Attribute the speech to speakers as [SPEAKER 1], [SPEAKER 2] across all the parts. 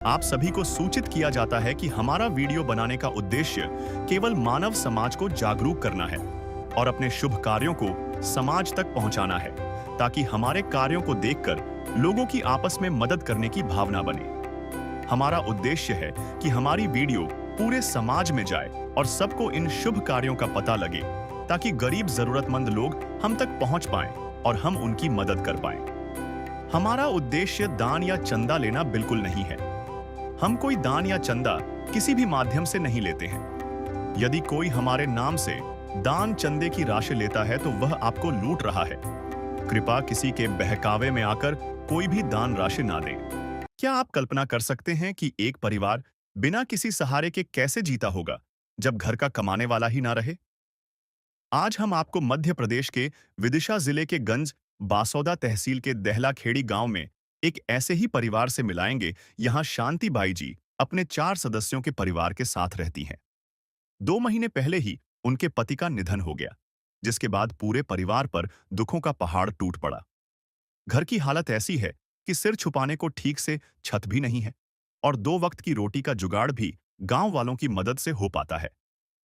[SPEAKER 1] आप सभी को सूचित किया जाता है कि हमारा वीडियो बनाने का उद्देश्य केवल मानव समाज को जागरूक करना है और अपने शुभ कार्यों को समाज तक पहुंचाना है, ताकि हमारे कार्यों को देखकर लोगों की आपस में मदद करने की भावना बने। हमारा उद्देश्य है कि हमारी वीडियो पूरे समाज में जाए और सबको इन शुभ कार्यों का पता लगे, ताकि गरीब जरूरतमंद लोग हम तक पहुंच पाएं और हम उनकी मदद कर पाएं। हमारा उद्देश्य दान या चंदा लेना बिल्कुल नहीं है। हम कोई दान या चंदा किसी भी माध्यम से नहीं लेते हैं। यदि कोई हमारे नाम से दान चंदे की राशि लेता है तो वह आपको लूट रहा है। कृपया किसी के बहकावे में आकर कोई भी दान राशि ना दें। क्या आप कल्पना कर सकते हैं कि एक परिवार बिना किसी सहारे के कैसे जीता होगा जब घर का कमाने वाला ही ना रहे? आज हम आपको मध्य प्रदेश के विदिशा जिले के गंज बासौदा तहसील के दहला खेड़ी गांव में एक ऐसे ही परिवार से मिलाएंगे। यहाँ शांति बाई जी अपने 4 सदस्यों के परिवार के साथ रहती हैं। 2 महीने पहले ही उनके पति का निधन हो गया, जिसके बाद पूरे परिवार पर दुखों का पहाड़ टूट पड़ा। घर की हालत ऐसी है कि सिर छुपाने को ठीक से छत भी नहीं है और 2 वक्त की रोटी का जुगाड़ भी गांव वालों की मदद से हो पाता है।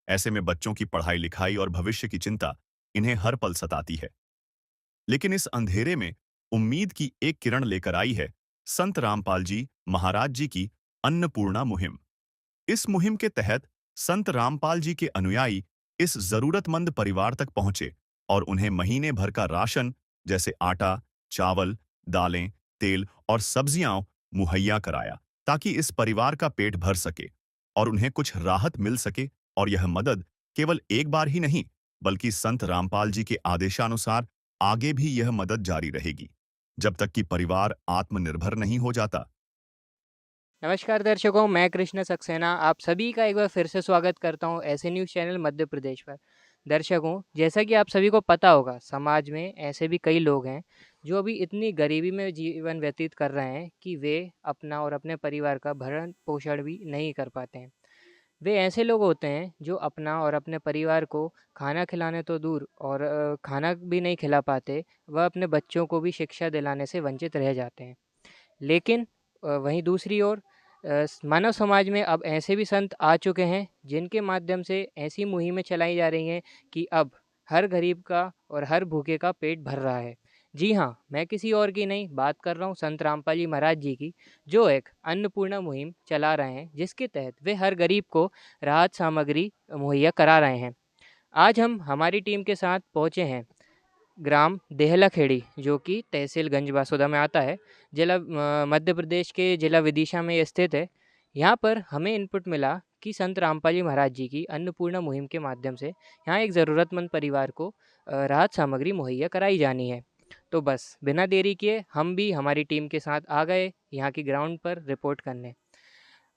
[SPEAKER 1] ऐसे में बच्चों की पढ़ाई लिखाई और भविष्य की चिंता इन्हें हर पल सताती है। लेकिन इस अंधेरे में उम्मीद की एक किरण लेकर आई है संत रामपाल जी महाराज जी की अन्नपूर्णा मुहिम। इस मुहिम के तहत संत रामपाल जी के अनुयायी इस जरूरतमंद परिवार तक पहुंचे और उन्हें महीने भर का राशन जैसे आटा, चावल, दालें, तेल और सब्जियां मुहैया कराया, ताकि इस परिवार का पेट भर सके और उन्हें कुछ राहत मिल सके। और यह मदद केवल एक बार ही नहीं, बल्कि संत रामपाल जी के आदेशानुसार आगे भी यह मदद जारी रहेगी, जब तक कि परिवार आत्मनिर्भर नहीं हो जाता।
[SPEAKER 2] नमस्कार दर्शकों, मैं कृष्ण सक्सेना आप सभी का एक बार फिर से स्वागत करता हूं ऐसे न्यूज़ चैनल मध्य प्रदेश पर। दर्शकों, जैसा कि आप सभी को पता होगा, समाज में ऐसे भी कई लोग हैं जो अभी इतनी गरीबी में जीवन व्यतीत कर रहे हैं कि वे अपना और अपने परिवार का भरण पोषण भी नहीं कर पाते हैं। वे ऐसे लोग होते हैं जो अपना और अपने परिवार को खाना खिलाने तो दूर और खाना भी नहीं खिला पाते, वह अपने बच्चों को भी शिक्षा दिलाने से वंचित रह जाते हैं। लेकिन वहीं दूसरी ओर मानव समाज में अब ऐसे भी संत आ चुके हैं जिनके माध्यम से ऐसी मुहिमें चलाई जा रही हैं कि अब हर गरीब का और हर भूखे का पेट भर रहा है। जी हाँ, मैं किसी और की नहीं बात कर रहा हूँ संत रामपाल जी महाराज जी की, जो एक अन्नपूर्णा मुहिम चला रहे हैं, जिसके तहत वे हर गरीब को राहत सामग्री मुहैया करा रहे हैं। आज हम हमारी टीम के साथ पहुँचे हैं ग्राम देहला खेड़ी, जो कि तहसील गंज बासौदा में आता है, जिला मध्य प्रदेश के जिला विदिशा में ये स्थित है। यहाँ पर हमें इनपुट मिला कि संत रामपाल जी महाराज जी की अन्नपूर्णा मुहिम के माध्यम से यहाँ एक ज़रूरतमंद परिवार को राहत सामग्री मुहैया कराई जानी है। तो बस बिना देरी किए हम भी हमारी टीम के साथ आ गए यहाँ की ग्राउंड पर रिपोर्ट करने।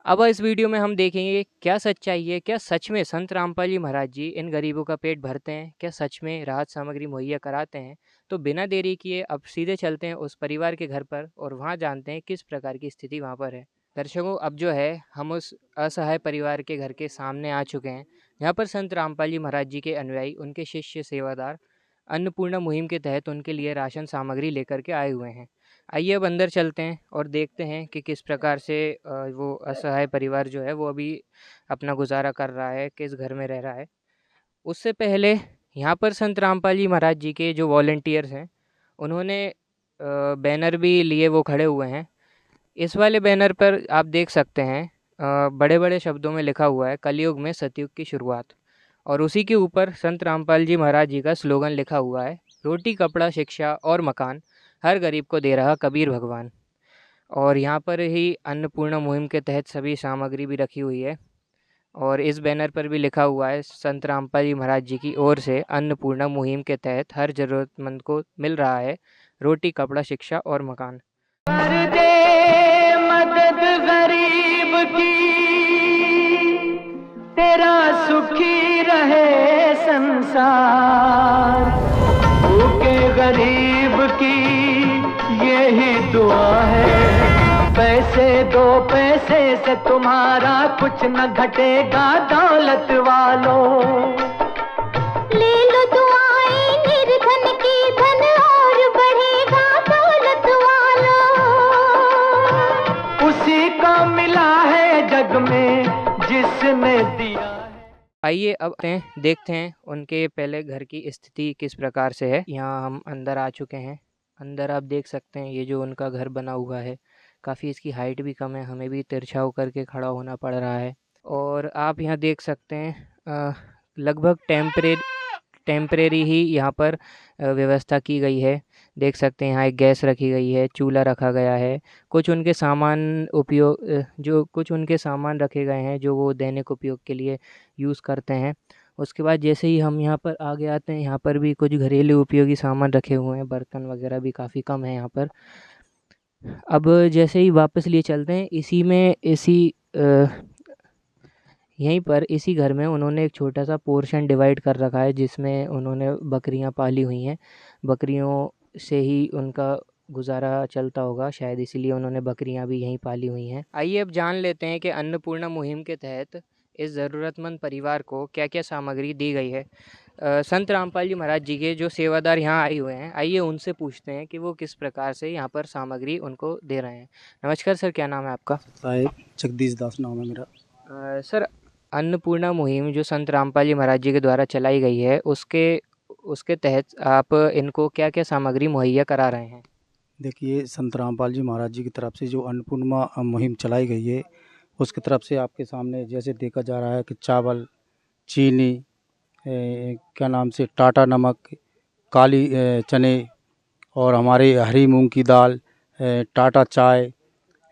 [SPEAKER 2] अब इस वीडियो में हम देखेंगे क्या सच्चाई है, क्या सच में संत रामपाल जी महाराज जी इन गरीबों का पेट भरते हैं, क्या सच में राहत सामग्री मुहैया कराते हैं। तो बिना देरी किए अब सीधे चलते हैं उस परिवार के घर पर और वहाँ जानते हैं किस प्रकार की स्थिति वहाँ पर है। दर्शकों, अब जो है हम उस असहाय परिवार के घर के सामने आ चुके हैं, जहाँ पर संत रामपाल जी महाराज जी के अनुयायी, उनके शिष्य सेवादार अन्नपूर्णा मुहिम के तहत उनके लिए राशन सामग्री लेकर के आए हुए हैं। आइए अब अंदर चलते हैं और देखते हैं कि किस प्रकार से वो असहाय परिवार जो है वो अभी अपना गुजारा कर रहा है, किस घर में रह रहा है। उससे पहले यहाँ पर संत रामपाल जी महाराज जी के जो वॉलंटियर्स हैं, उन्होंने बैनर भी लिए वो खड़े हुए हैं। इस वाले बैनर पर आप देख सकते हैं बड़े बड़े शब्दों में लिखा हुआ है कलयुग में सतयुग की शुरुआत, और उसी के ऊपर संत रामपाल जी महाराज जी का स्लोगन लिखा हुआ है, रोटी कपड़ा शिक्षा और मकान हर गरीब को दे रहा कबीर भगवान। और यहाँ पर ही अन्नपूर्णा मुहिम के तहत सभी सामग्री भी रखी हुई है और इस बैनर पर भी लिखा हुआ है संत रामपाल जी महाराज जी की ओर से अन्नपूर्णा मुहिम के तहत हर ज़रूरतमंद को मिल रहा है रोटी कपड़ा शिक्षा और मकान।
[SPEAKER 3] कर दे मदद गरीब की, तेरा सुखी रहे संसार। भूखे गरीब की यही दुआ है, पैसे दो पैसे से तुम्हारा कुछ न घटेगा दौलत वालों।
[SPEAKER 4] ले लो दुआएं निर्धन की, धन और बढ़ेगा दौलत वालों।
[SPEAKER 3] उसी को मिला क्या है जग में जिसने दिया है।
[SPEAKER 2] आइए अब देखते हैं उनके पहले घर की स्थिति किस प्रकार से है। यहाँ हम अंदर आ चुके हैं। अंदर आप देख सकते हैं ये जो उनका घर बना हुआ है, काफ़ी इसकी हाइट भी कम है, हमें भी तिरछा होकर के खड़ा होना पड़ रहा है। और आप यहाँ देख सकते हैं लगभग टेम्परेरी ही यहाँ पर व्यवस्था की गई है। देख सकते हैं यहाँ एक गैस रखी गई है, चूल्हा रखा गया है, कुछ उनके सामान रखे गए हैं जो वो दैनिक उपयोग के लिए यूज़ करते हैं। उसके बाद जैसे ही हम यहाँ पर आगे आते हैं, यहाँ पर भी कुछ घरेलू उपयोगी सामान रखे हुए हैं, बर्तन वगैरह भी काफ़ी कम है यहाँ पर। अब जैसे ही वापस लिए चलते हैं, यहीं पर इसी घर में उन्होंने एक छोटा सा पोर्शन डिवाइड कर रखा है जिसमें उन्होंने बकरियां पाली हुई हैं। बकरियों से ही उनका गुजारा चलता होगा, शायद इसीलिए उन्होंने बकरियां भी यहीं पाली हुई हैं। आइए अब जान लेते हैं कि अन्नपूर्णा मुहिम के तहत इस ज़रूरतमंद परिवार को क्या क्या सामग्री दी गई है। संत रामपाल जी महाराज जी के जो सेवादार यहाँ आए हुए हैं, आइए उनसे पूछते हैं कि वो किस प्रकार से यहाँ पर सामग्री उनको दे रहे हैं। नमस्कार सर, क्या नाम है आपका?
[SPEAKER 5] साहेब जगदीश दास नाम है मेरा।
[SPEAKER 2] सर, अन्नपूर्णा मुहिम जो संत रामपाल जी महाराज जी के द्वारा चलाई गई है, उसके तहत आप इनको क्या क्या सामग्री मुहैया करा रहे हैं?
[SPEAKER 5] देखिए, संत रामपाल जी महाराज जी की तरफ से जो अन्नपूर्णा मुहिम चलाई गई है, उसकी तरफ से आपके सामने जैसे देखा जा रहा है कि चावल, चीनी, क्या नाम से टाटा नमक, काली चने और हमारे हरी मूंग की दाल, टाटा चाय,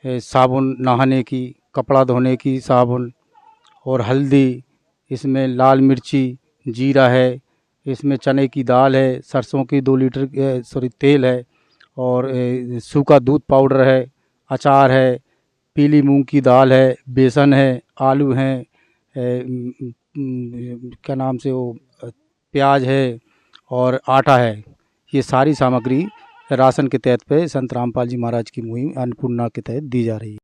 [SPEAKER 5] साबुन नहाने की, कपड़ा धोने की साबुन और हल्दी, इसमें लाल मिर्ची, जीरा है, इसमें चने की दाल है, सरसों की 2 लीटर तेल है और सूखा दूध पाउडर है, अचार है, पीली मूंग की दाल है, बेसन है, आलू हैं, क्या नाम से वो प्याज है और आटा है। ये सारी सामग्री राशन के तहत पे संत रामपाल जी महाराज की मुहिम अन्नपूर्णा के तहत दी जा रही है।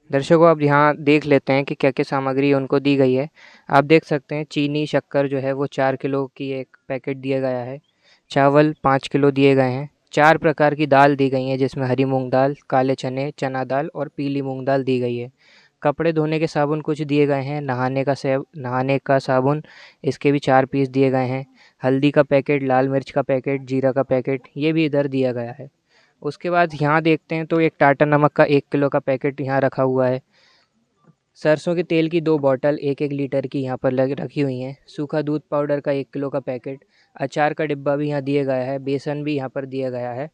[SPEAKER 2] दर्शकों, अब यहाँ देख लेते हैं कि क्या क्या सामग्री उनको दी गई है। आप देख सकते हैं चीनी शक्कर जो है वो 4 किलो की एक पैकेट दिया गया है। चावल 5 किलो दिए गए हैं। 4 प्रकार की दाल दी गई हैं जिसमें हरी मूंग दाल, काले चने, चना दाल और पीली मूंग दाल दी गई है। कपड़े धोने के साबुन कुछ दिए गए हैं। नहाने का साबुन, इसके भी 4 पीस दिए गए हैं। हल्दी का पैकेट, लाल मिर्च का पैकेट, जीरा का पैकेट, ये भी इधर दिया गया है। उसके बाद यहाँ देखते हैं तो एक टाटा नमक का 1 किलो का पैकेट यहाँ रखा हुआ है। सरसों के तेल की 2 बॉटल 1-1 लीटर की यहाँ पर रखी हुई हैं। सूखा दूध पाउडर का 1 किलो का पैकेट, अचार का डिब्बा भी यहाँ दिया गया है, बेसन भी यहाँ पर दिया गया है।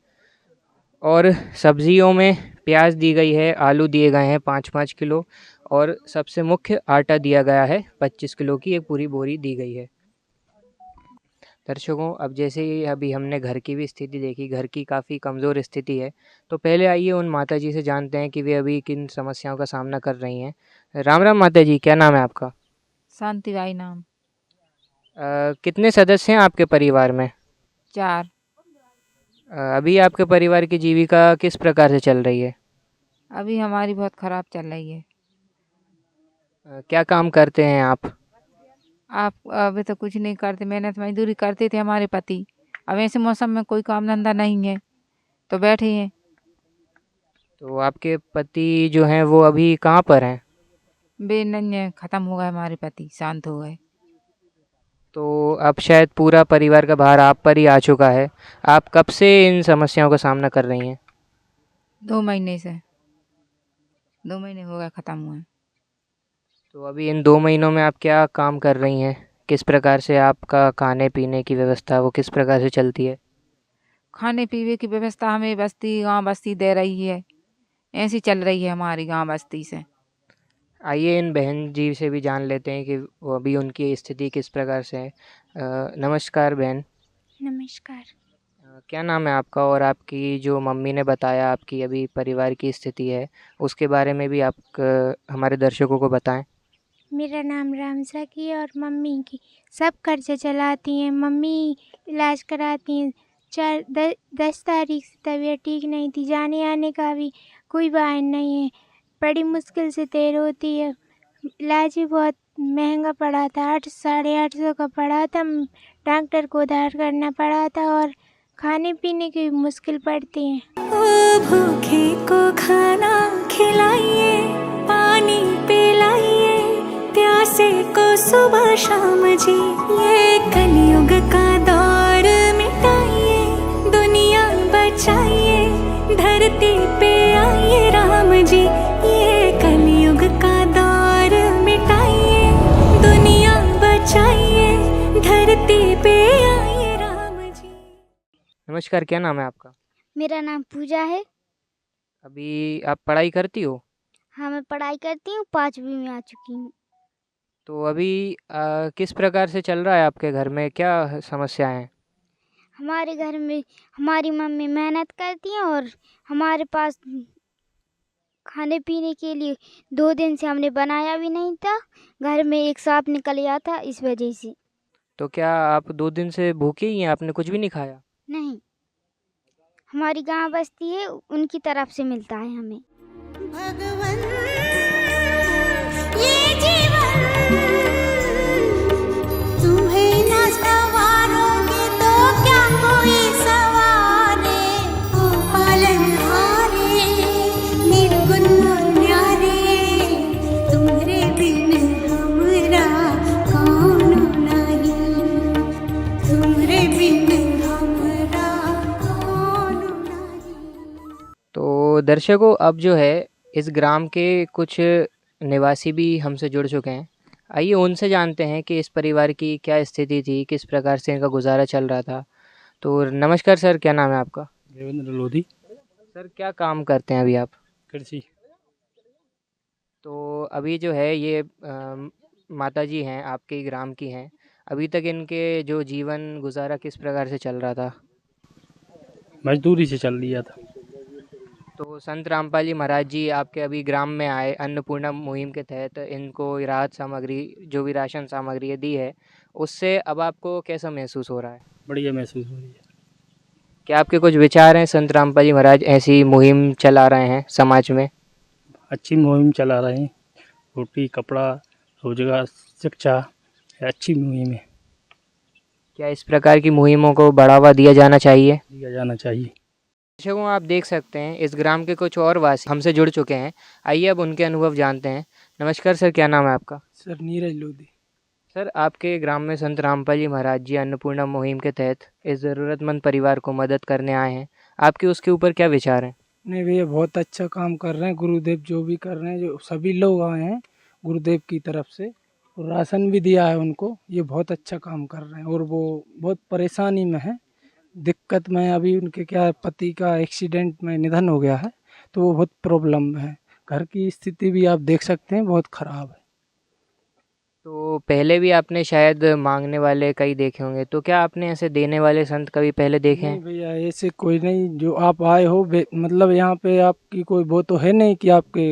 [SPEAKER 2] और सब्जियों में प्याज दी गई है, आलू दिए गए हैं 5-5 किलो और सबसे मुख्य आटा दिया गया है 25 किलो की एक पूरी बोरी दी गई है। दर्शकों, अब जैसे ही अभी हमने घर की भी स्थिति देखी, घर की काफ़ी कमज़ोर स्थिति है, तो पहले आइए उन माताजी से जानते हैं कि वे अभी किन समस्याओं का सामना कर रही हैं। राम राम माताजी, क्या नाम है आपका?
[SPEAKER 6] शांतिबाई नाम।
[SPEAKER 2] कितने सदस्य हैं आपके परिवार में?
[SPEAKER 6] 4।
[SPEAKER 2] अभी आपके परिवार की जीविका किस प्रकार से चल रही है?
[SPEAKER 6] अभी हमारी बहुत ख़राब चल रही है।
[SPEAKER 2] क्या काम करते हैं आप?
[SPEAKER 6] आप अभी तो कुछ नहीं करते, मेहनत मजदूरी करते थे हमारे पति। अब ऐसे मौसम में कोई काम धंधा नहीं है तो बैठे हैं।
[SPEAKER 2] तो आपके पति जो हैं वो अभी कहाँ पर हैं?
[SPEAKER 6] वे नहीं है, ख़त्म हो गए हमारे पति, शांत हो गए।
[SPEAKER 2] तो अब शायद पूरा परिवार का भार आप पर ही आ चुका है। आप कब से इन समस्याओं का सामना कर रही हैं?
[SPEAKER 6] 2 महीने से। 2 महीने हो गए ख़त्म हुए।
[SPEAKER 2] तो अभी इन 2 महीनों में आप क्या काम कर रही हैं? किस प्रकार से आपका खाने पीने की व्यवस्था वो किस प्रकार से चलती है?
[SPEAKER 6] खाने पीने की व्यवस्था हमें गांव बस्ती दे रही है, ऐसी चल रही है हमारी गांव बस्ती से।
[SPEAKER 2] आइए इन बहन जी से भी जान लेते हैं कि वो अभी उनकी स्थिति किस प्रकार से है। नमस्कार बहन।
[SPEAKER 4] नमस्कार।
[SPEAKER 2] क्या नाम है आपका? और आपकी जो मम्मी ने बताया आपकी अभी परिवार की स्थिति है, उसके बारे में भी आप हमारे दर्शकों को बताएं।
[SPEAKER 4] मेरा नाम रामसा की है और मम्मी की सब कर्जा चलाती हैं। मम्मी इलाज कराती हैं। 10 तारीख से तबीयत ठीक नहीं थी, जाने आने का भी कोई वाहन नहीं है, बड़ी मुश्किल से तैर होती है। इलाज भी बहुत महंगा पड़ा था, 800-850 का पड़ा था। डॉक्टर को उधार करना पड़ा था और खाने पीने की मुश्किल पड़ती है।
[SPEAKER 7] ओ भूखे को खाना खिलाइए, सुबह शाम जी, ये कलयुग का दौर मिटाइए, दुनिया बचाइए, धरती पे आइए राम जी, ये कलयुग का दौर मिटाइए, दुनिया बचाइए, धरती पे आइए राम जी।
[SPEAKER 2] नमस्कार, क्या नाम है आपका?
[SPEAKER 8] मेरा नाम पूजा है।
[SPEAKER 2] अभी आप पढ़ाई करती हो?
[SPEAKER 8] हाँ, मैं पढ़ाई करती हूँ, 5वीं में आ चुकी हूँ।
[SPEAKER 2] तो अभी किस प्रकार से चल रहा है आपके घर में, क्या समस्याएं हैं?
[SPEAKER 8] हमारे घर में हमारी मम्मी मेहनत करती हैं और हमारे पास खाने पीने के लिए 2 दिन से हमने बनाया भी नहीं था। घर में एक सांप निकल गया था, इस वजह से।
[SPEAKER 2] तो क्या आप 2 दिन से भूखे ही हैं, आपने कुछ भी नहीं खाया?
[SPEAKER 8] नहीं, हमारी गांव बस्ती है, उनकी तरफ से मिलता है हमें। भगवन ये जीवन तुम्हें न सवारोगे तो क्या कोई सवारे, ओ पालनहारे निर्गुण न्यारे, तुम्हारे बिन हमरा कौन नहीं, तुम्हारे बिन हमरा कौन नहीं।
[SPEAKER 2] तो दर्शकों, अब जो है इस ग्राम के कुछ निवासी भी हमसे जुड़ चुके हैं। आइए उनसे जानते हैं कि इस परिवार की क्या स्थिति थी, किस प्रकार से इनका गुजारा चल रहा था। तो नमस्कार सर, क्या नाम है आपका?
[SPEAKER 5] देवेंद्र लोधी।
[SPEAKER 2] सर, क्या काम करते हैं अभी आप?
[SPEAKER 5] कृषि।
[SPEAKER 2] तो अभी जो है ये माता जी हैं, आपके ही ग्राम की हैं। अभी तक इनके जो जीवन गुजारा किस प्रकार से चल रहा था?
[SPEAKER 5] मजदूरी से चल लिया था।
[SPEAKER 2] तो संत रामपाल जी महाराज जी आपके अभी ग्राम में आए, अन्नपूर्णा मुहिम के तहत इनको राहत सामग्री, जो भी राशन सामग्री दी है, उससे अब आपको कैसा महसूस हो रहा है?
[SPEAKER 5] बढ़िया महसूस हो रही है।
[SPEAKER 2] क्या आपके कुछ विचार हैं, संत रामपाल जी महाराज ऐसी मुहिम चला रहे हैं समाज में?
[SPEAKER 5] अच्छी मुहिम चला रहे हैं। रोटी, कपड़ा, रोजगार, शिक्षा, अच्छी मुहिम है।
[SPEAKER 2] क्या इस प्रकार की मुहिमों को बढ़ावा दिया जाना चाहिए?
[SPEAKER 5] दिया जाना चाहिए।
[SPEAKER 2] दर्शकों, आप देख सकते हैं इस ग्राम के कुछ और वासी हमसे जुड़ चुके हैं। आइए अब उनके अनुभव जानते हैं। नमस्कार सर, क्या नाम है आपका?
[SPEAKER 5] सर नीरज लोधी।
[SPEAKER 2] सर, आपके ग्राम में संत रामपाल जी महाराज जी अन्नपूर्णा मुहिम के तहत इस ज़रूरतमंद परिवार को मदद करने आए हैं। आपके उसके ऊपर क्या विचार हैं?
[SPEAKER 9] नहीं भैया, बहुत अच्छा काम कर रहे हैं। गुरुदेव जो भी कर रहे हैं, जो सभी लोग आए हैं गुरुदेव की तरफ से, और राशन भी दिया है उनको। ये बहुत अच्छा काम कर रहे हैं और वो बहुत परेशानी में है, दिक्कत में। अभी उनके क्या पति का एक्सीडेंट में निधन हो गया है, तो वो बहुत प्रॉब्लम में है। घर की स्थिति भी आप देख सकते हैं, बहुत ख़राब है।
[SPEAKER 2] तो पहले भी आपने शायद मांगने वाले कई देखे होंगे, तो क्या आपने ऐसे देने वाले संत कभी पहले देखे
[SPEAKER 9] नहीं
[SPEAKER 2] हैं?
[SPEAKER 9] भैया, ऐसे कोई नहीं। जो आप आए हो, मतलब यहाँ पे आपकी कोई वो तो है नहीं कि आपके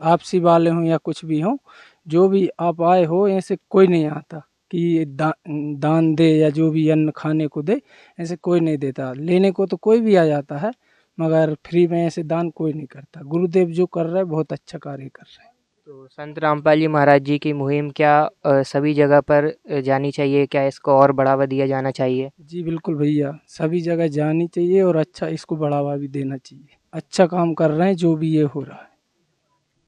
[SPEAKER 9] आपसी वाले हों या कुछ भी हों। जो भी आप आए हो, ऐसे कोई नहीं आता कि ये दान दे या जो भी अन्न खाने को दे, ऐसे कोई नहीं देता। लेने को तो कोई भी आ जाता है, मगर फ्री में ऐसे दान कोई नहीं करता। गुरुदेव जो कर रहे हैं, बहुत अच्छा कार्य कर रहे हैं।
[SPEAKER 2] तो संत रामपाल जी महाराज जी की मुहिम क्या सभी जगह पर जानी चाहिए? क्या इसको और बढ़ावा दिया जाना चाहिए?
[SPEAKER 9] जी बिल्कुल भैया, सभी जगह जानी चाहिए और अच्छा इसको बढ़ावा भी देना चाहिए। अच्छा काम कर रहे हैं जो भी ये हो रहा है।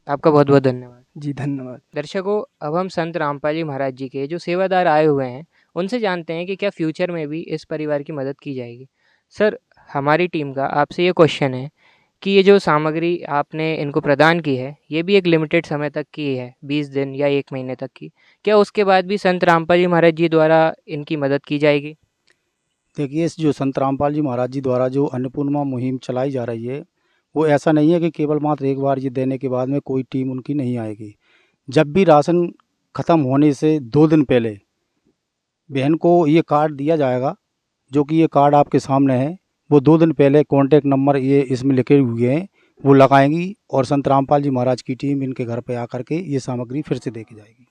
[SPEAKER 2] आपका बहुत बहुत धन्यवाद।
[SPEAKER 9] जी धन्यवाद।
[SPEAKER 2] दर्शकों, अब हम संत रामपाल जी महाराज जी के जो सेवादार आए हुए हैं, उनसे जानते हैं कि क्या फ्यूचर में भी इस परिवार की मदद की जाएगी। सर, हमारी टीम का आपसे ये क्वेश्चन है कि ये जो सामग्री आपने इनको प्रदान की है, ये भी एक लिमिटेड समय तक की है, 20 दिन या 1 महीने तक की। क्या उसके बाद भी संत रामपाल जी महाराज जी द्वारा इनकी मदद की जाएगी?
[SPEAKER 5] देखिए, इस जो संत रामपाल जी महाराज जी द्वारा जो अन्नपूर्णा मुहिम चलाई जा रही है, वो ऐसा नहीं है कि केवल मात्र एक बार ये देने के बाद में कोई टीम उनकी नहीं आएगी। जब भी राशन ख़त्म होने से 2 दिन पहले बहन को ये कार्ड दिया जाएगा, जो कि ये कार्ड आपके सामने है। वो 2 दिन पहले कॉन्टैक्ट नंबर ये इसमें लिखे हुए हैं, वो लगाएंगी और संत रामपाल जी महाराज की टीम इनके घर पे आकर के ये सामग्री फिर से दे के जाएगी।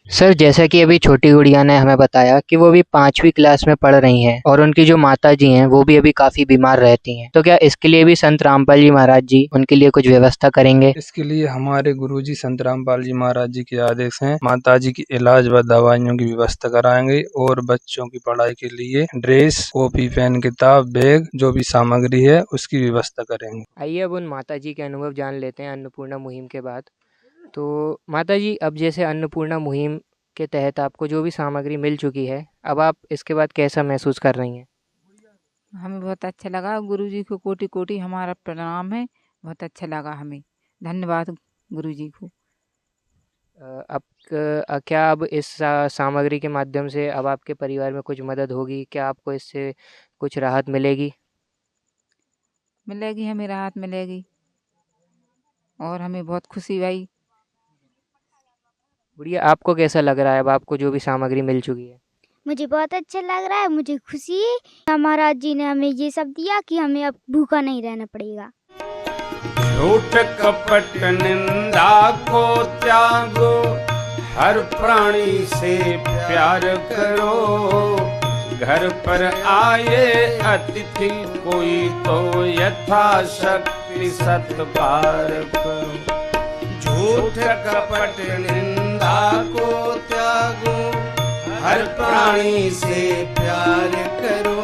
[SPEAKER 2] सर, जैसा कि अभी छोटी गुड़िया ने हमें बताया कि वो भी 5वीं क्लास में पढ़ रही हैं और उनकी जो माता जी हैं वो भी अभी काफ़ी बीमार रहती हैं, तो क्या इसके लिए भी संत रामपाल जी महाराज जी उनके लिए कुछ व्यवस्था करेंगे?
[SPEAKER 10] इसके लिए हमारे गुरुजी संत रामपाल जी महाराज जी के आदेश हैं। माता जी की इलाज व दवाइयों की व्यवस्था कराएंगे और बच्चों की पढ़ाई के लिए ड्रेस, कॉपी, पेन, किताब, बैग, जो भी सामग्री है उसकी व्यवस्था करेंगे।
[SPEAKER 2] आइए अब उन माता जी के अनुभव जान लेते हैं अन्नपूर्णा मुहिम के बाद। तो माता जी, अब जैसे अन्नपूर्णा मुहिम के तहत आपको जो भी सामग्री मिल चुकी है, अब आप इसके बाद कैसा महसूस कर रही हैं?
[SPEAKER 6] हमें बहुत अच्छा लगा। गुरुजी को कोटि कोटि हमारा प्रणाम है। बहुत अच्छा लगा हमें। धन्यवाद गुरुजी को।
[SPEAKER 2] अब क्या अब इस सामग्री के माध्यम से अब आपके परिवार में कुछ मदद होगी? क्या आपको इससे कुछ राहत मिलेगी?
[SPEAKER 6] मिलेगी, हमें राहत मिलेगी और हमें बहुत खुशी हुई।
[SPEAKER 2] गुड़िया, आपको कैसा लग रहा है अब आपको जो भी सामग्री मिल चुकी है?
[SPEAKER 8] मुझे बहुत अच्छा लग रहा है, मुझे खुशी है। महाराज जी ने हमें ये सब दिया कि हमें अब भूखा नहीं रहना पड़ेगा।
[SPEAKER 11] झूठ कपट निंदा को त्यागो, हर प्राणी से प्यार करो। घर पर आए अतिथि कोई तो यथाशक्ति सत्कार करो। झूठ कपट निंदा को त्यागो, हर प्राणी से प्यार करो।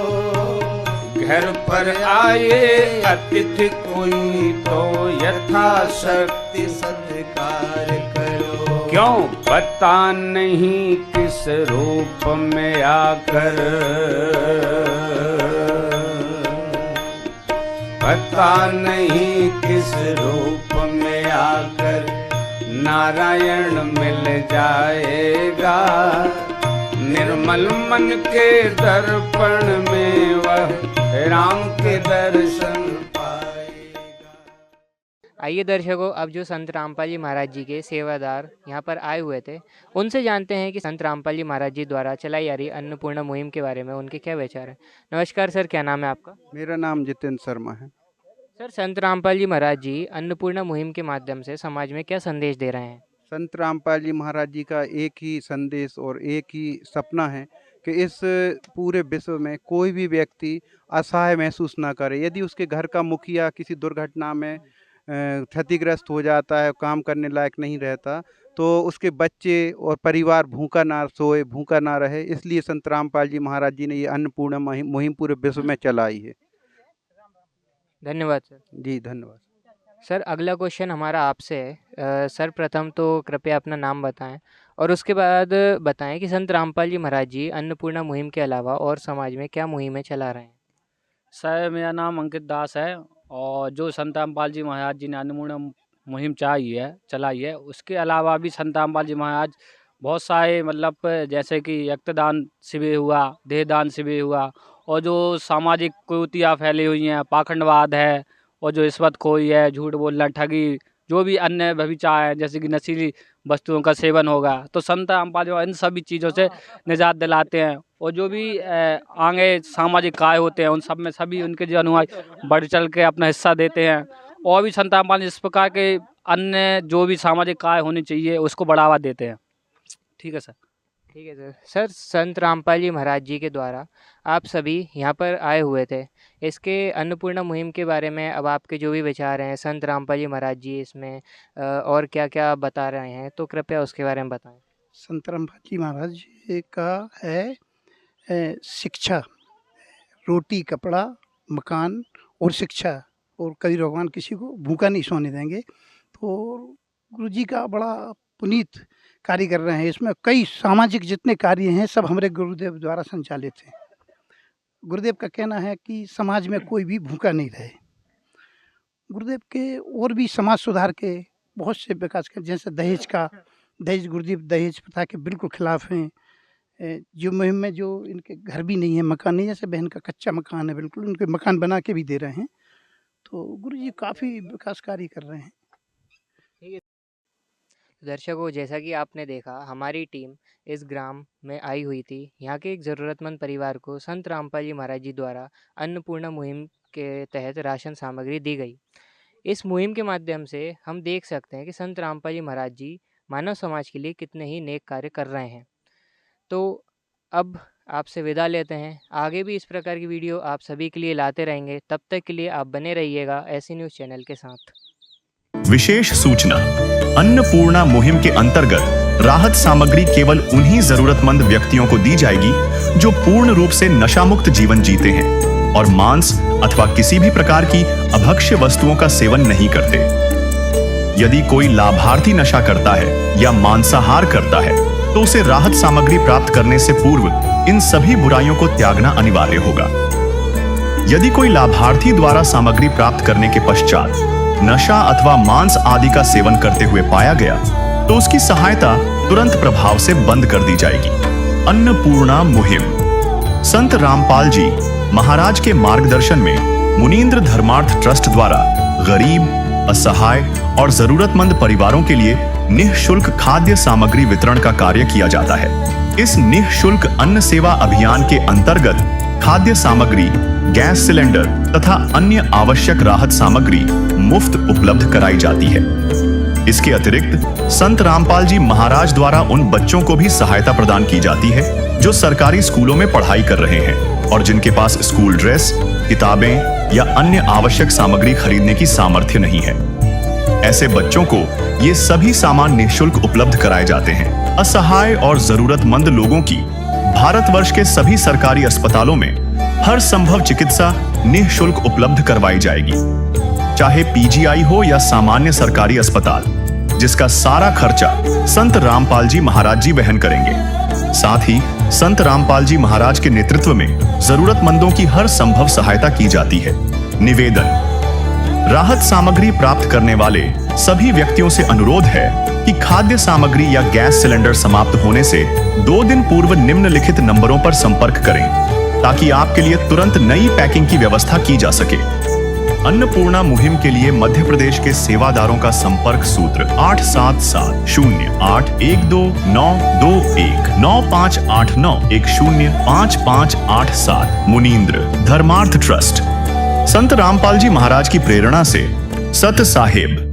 [SPEAKER 11] घर पर आए अतिथि कोई तो यथाशक्ति सत्कार करो। क्यों पता नहीं किस रूप में आकर, पता नहीं किस रूप में आकर नारायण मिल जाएगा। निर्मल मन के दर्पण में वह राम के दर्शन पाएगा।
[SPEAKER 2] आइए दर्शकों, अब जो संत रामपाल जी महाराज जी के सेवादार यहाँ पर आए हुए थे, उनसे जानते हैं कि संत रामपाल जी महाराज जी द्वारा चलाई जा रही अन्नपूर्णा मुहिम के बारे में उनके क्या विचार हैं। नमस्कार सर, क्या नाम है आपका?
[SPEAKER 12] मेरा नाम जितेंद्र शर्मा है।
[SPEAKER 2] सर, संत रामपाल जी महाराज जी अन्नपूर्णा मुहिम के माध्यम से समाज में क्या संदेश दे रहे हैं?
[SPEAKER 12] संत रामपाल जी महाराज जी का एक ही संदेश और एक ही सपना है कि इस पूरे विश्व में कोई भी व्यक्ति असहाय महसूस ना करे। यदि उसके घर का मुखिया किसी दुर्घटना में क्षतिग्रस्त हो जाता है, काम करने लायक नहीं रहता, तो उसके बच्चे और परिवार भूखा ना सोए, भूखा ना रहे। इसलिए संत रामपाल जी महाराज जी ने ये अन्नपूर्णा मुहिम पूरे विश्व में चलाई है।
[SPEAKER 2] धन्यवाद सर।
[SPEAKER 12] जी धन्यवाद
[SPEAKER 2] सर। अगला क्वेश्चन हमारा आपसे है। सर, प्रथम तो कृपया अपना नाम बताएं और उसके बाद बताएं कि संत रामपाल जी महाराज जी अन्नपूर्णा मुहिम के अलावा और समाज में क्या मुहिमें चला रहे हैं?
[SPEAKER 13] सर, मेरा नाम अंकित दास है और जो संत रामपाल जी महाराज जी ने अन्नपूर्णा मुहिम चलाई है उसके अलावा भी संत रामपाल जी महाराज बहुत सारे मतलब जैसे कि रक्तदान शिविर हुआ, देहदान शिविर हुआ, और जो सामाजिक कुरीतियाँ फैली हुई हैं, पाखंडवाद है और जो रिश्वतखोरी है, झूठ बोलना, ठगी, जो भी अन्य व्यभिचार है जैसे कि नशीली वस्तुओं का सेवन होगा, तो संत रामपाल जी इन सभी चीज़ों से निजात दिलाते हैं। और जो भी आगे सामाजिक कार्य होते हैं उन सब में सभी उनके जो अनुयायी बढ़ चढ़ के अपना हिस्सा देते हैं। और भी संत रामपाल जी इस प्रकार के अन्य जो भी सामाजिक कार्य होने चाहिए उसको बढ़ावा देते हैं। ठीक है सर।
[SPEAKER 2] ठीक है सर। सर, संत रामपाल जी महाराज जी के द्वारा आप सभी यहाँ पर आए हुए थे, इसके अन्नपूर्णा मुहिम के बारे में अब आपके जो भी विचार हैं, संत रामपाल जी महाराज जी इसमें और क्या क्या बता रहे हैं, तो कृपया उसके बारे में बताएं।
[SPEAKER 14] संत रामपाल जी महाराज जी का है शिक्षा, रोटी, कपड़ा, मकान और शिक्षा, और कभी भगवान किसी को भूखा नहीं सोने देंगे। तो गुरुजी का बड़ा पुनीत कार्य कर रहे हैं। इसमें कई सामाजिक जितने कार्य हैं सब हमारे गुरुदेव द्वारा संचालित हैं। गुरुदेव का कहना है कि समाज में कोई भी भूखा नहीं रहे। गुरुदेव के और भी समाज सुधार के बहुत से विकास के, जैसे दहेज, गुरुदेव दहेज प्रथा के बिल्कुल खिलाफ हैं। जो मुहिम में जो इनके घर भी नहीं है, मकान नहीं, जैसे बहन का कच्चा मकान है, बिल्कुल उनके मकान बना के भी दे रहे हैं। तो गुरुजी काफ़ी विकास कार्य कर रहे हैं।
[SPEAKER 2] ठीक है दर्शकों, जैसा कि आपने देखा, हमारी टीम इस ग्राम में आई हुई थी। यहाँ के एक ज़रूरतमंद परिवार को संत रामपाल जी महाराज जी द्वारा अन्नपूर्णा मुहिम के तहत राशन सामग्री दी गई। इस मुहिम के माध्यम से हम देख सकते हैं कि संत रामपाल जी महाराज जी मानव समाज के लिए कितने ही नेक कार्य कर रहे हैं। तो अब आपसे विदा लेते हैं। आगे भी इस प्रकार की वीडियो आप सभी के लिए लाते रहेंगे। तब तक के लिए आप बने रहिएगा ऐसी न्यूज़ चैनल के साथ।
[SPEAKER 1] विशेष सूचना, अन्नपूर्णा मुहिम के अंतर्गत राहत सामग्री केवल उन्हीं जरूरतमंद व्यक्तियों को दी जाएगी जो पूर्ण रूप से नशा मुक्त जीवन जीते हैं और मांस अथवा किसी भी प्रकार की अभक्ष्य वस्तुओं का सेवन नहीं करते। यदि कोई लाभार्थी नशा करता है या मांसाहार करता है तो उसे राहत सामग्री प्राप्त करने से पूर्व इन सभी बुराइयों को त्यागना अनिवार्य होगा। यदि कोई लाभार्थी द्वारा सामग्री प्राप्त करने के पश्चात नशा अथवा मांस आदि का सेवन करते हुए पाया गया तो उसकी सहायता तुरंत प्रभाव से बंद कर दी जाएगी। अन्नपूर्णा मुहिम। संत रामपाल जी महाराज के मार्गदर्शन में मुनींद्र धर्मार्थ ट्रस्ट द्वारा गरीब, असहाय और जरूरतमंद परिवारों के लिए निःशुल्क खाद्य सामग्री वितरण का कार्य किया जाता है। इस निःशुल्क अन्न सेवा अभियान के अंतर्गत खाद्य सामग्री, गैस सिलेंडर तथा अन्य आवश्यक राहत सामग्री मुफ्त उपलब्ध कराई जाती है। इसके अतिरिक्त संत रामपाल जी महाराज द्वारा उन बच्चों को भी सहायता प्रदान की जाती है जो सरकारी स्कूलों में पढ़ाई कर रहे हैं और जिनके पास स्कूल ड्रेस, किताबें या अन्य आवश्यक सामग्री खरीदने की सामर्थ्य नहीं है। ऐसे बच्चों को ये सभी सामान निःशुल्क उपलब्ध कराए जाते हैं। असहाय और जरूरतमंद लोगों की भारतवर्ष के सभी सरकारी अस्पतालों में हर संभव चिकित्सा निःशुल्क उपलब्ध करवाई जाएगी, चाहे पीजीआई हो या सामान्य सरकारी अस्पताल, जिसका सारा खर्चा संत रामपाल जी महाराज जी वहन करेंगे। साथ ही संत रामपाल जी महाराज के नेतृत्व में जरूरतमंदों की हर संभव सहायता की जाती है। निवेदन। राहत सामग्री प्राप्त करने वाले सभी व्यक्तियों से अनुरोध है कि खाद्य सामग्री या गैस सिलेंडर समाप्त होने से 2 दिन पूर्व निम्नलिखित नंबरों पर संपर्क करें ताकि आपके लिए तुरंत नई पैकिंग की व्यवस्था की जा सके। अन्नपूर्णा मुहिम के लिए मध्य प्रदेश के सेवादारों का संपर्क सूत्र 8770819589105587 मुनींद्र धर्मार्थ ट्रस्ट। संत रामपाल जी महाराज की प्रेरणा से सत साहिब